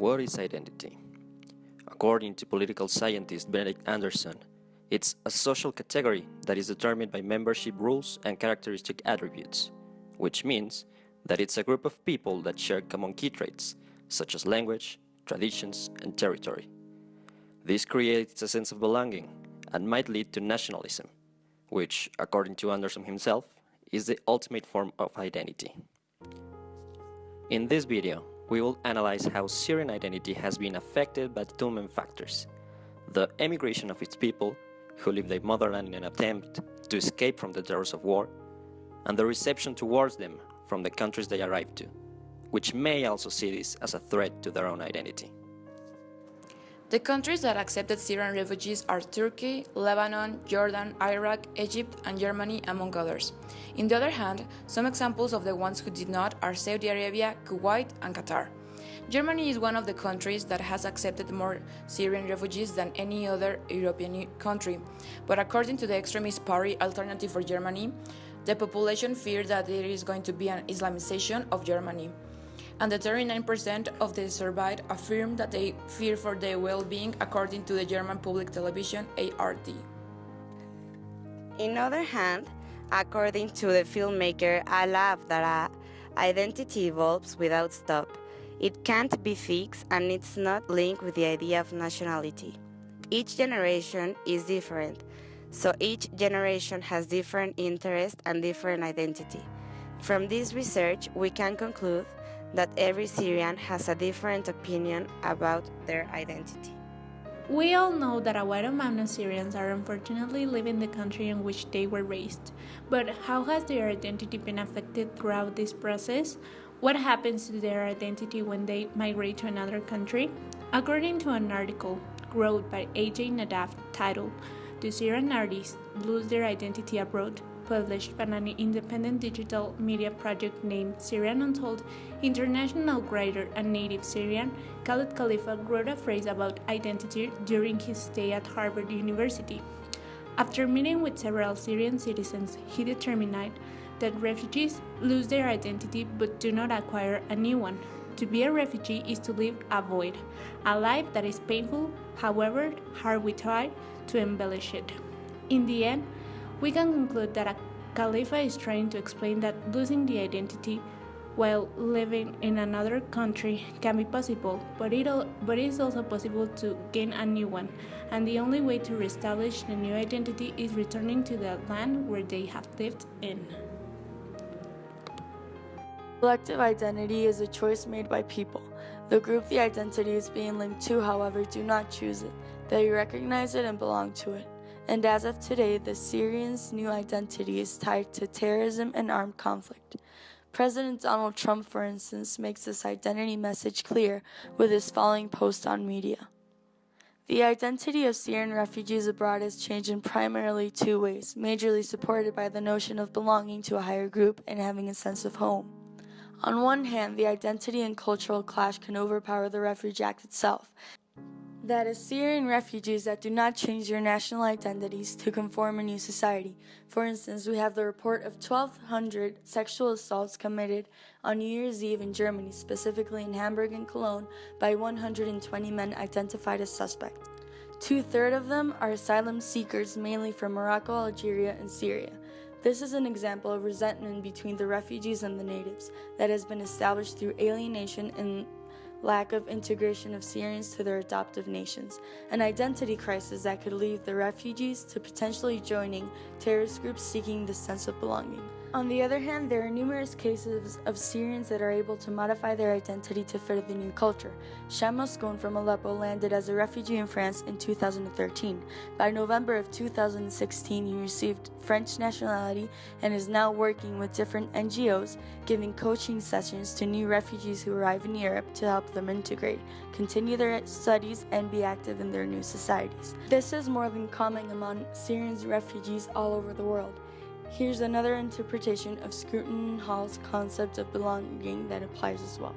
What is identity? According to political scientist Benedict Anderson, it's a social category that is determined by membership rules and characteristic attributes, which means that it's a group of people that share common key traits, such as language, traditions, and territory. This creates a sense of belonging and might lead to nationalism, which, according to Anderson himself, is the ultimate form of identity. In this video, we will analyze how Syrian identity has been affected by two main factors: the emigration of its people, who leave their motherland in an attempt to escape from the terrors of war, and the reception towards them from the countries they arrived to, which may also see this as a threat to their own identity. The countries that accepted Syrian refugees are Turkey, Lebanon, Jordan, Iraq, Egypt, and Germany, among others. On the other hand, some examples of the ones who did not are Saudi Arabia, Kuwait, and Qatar. Germany is one of the countries that has accepted more Syrian refugees than any other European country, but according to the extremist party Alternative for Germany, the population fears that there is going to be an Islamization of Germany, and the 39% of the surveyed affirm that they fear for their well-being, according to the German public television ARD. On the other hand, according to the filmmaker Ala Abdallah, identity evolves without stop. It can't be fixed, and it's not linked with the idea of nationality. Each generation is different, so each generation has different interests and different identity. From this research, we can conclude that every Syrian has a different opinion about their identity. We all know that a wide amount of Syrians are unfortunately leaving the country in which they were raised. But how has their identity been affected throughout this process? What happens to their identity when they migrate to another country? According to an article wrote by AJ Nadaf titled "Do Syrian Artists Lose Their Identity Abroad?", published by an independent digital media project named Syrian Untold, international writer and native Syrian Khaled Khalifa wrote a phrase about identity during his stay at Harvard University. After meeting with several Syrian citizens, he determined that refugees lose their identity but do not acquire a new one. To be a refugee is to live a void, a life that is painful, however hard we try to embellish it. In the end, we can conclude that Khalifa is trying to explain that losing the identity while living in another country can be possible, but it is also possible to gain a new one, and the only way to reestablish the new identity is returning to the land where they have lived in. Collective identity is a choice made by people. The group the identity is being linked to, however, do not choose it. They recognize it and belong to it. And as of today, the Syrians' new identity is tied to terrorism and armed conflict. President Donald Trump, for instance, makes this identity message clear with his following post on media. The identity of Syrian refugees abroad has changed in primarily two ways, majorly supported by the notion of belonging to a higher group and having a sense of home. On one hand, the identity and cultural clash can overpower the Refugee Act itself. That is, Syrian refugees that do not change their national identities to conform a new society. For instance, we have the report of 1,200 sexual assaults committed on New Year's Eve in Germany, specifically in Hamburg and Cologne, by 120 men identified as suspects. 2/3 of them are asylum seekers, mainly from Morocco, Algeria, and Syria. This is an example of resentment between the refugees and the natives that has been established through alienation and lack of integration of Syrians to their adoptive nations, an identity crisis that could lead the refugees to potentially joining terrorist groups seeking the sense of belonging. On the other hand, there are numerous cases of Syrians that are able to modify their identity to fit the new culture. Shem Moscoon from Aleppo landed as a refugee in France in 2013. By November of 2016, he received French nationality and is now working with different NGOs, giving coaching sessions to new refugees who arrive in Europe to help them integrate, continue their studies, and be active in their new societies. This is more than common among Syrian refugees all over the world. Here's another interpretation of Scruton Hall's concept of belonging that applies as well.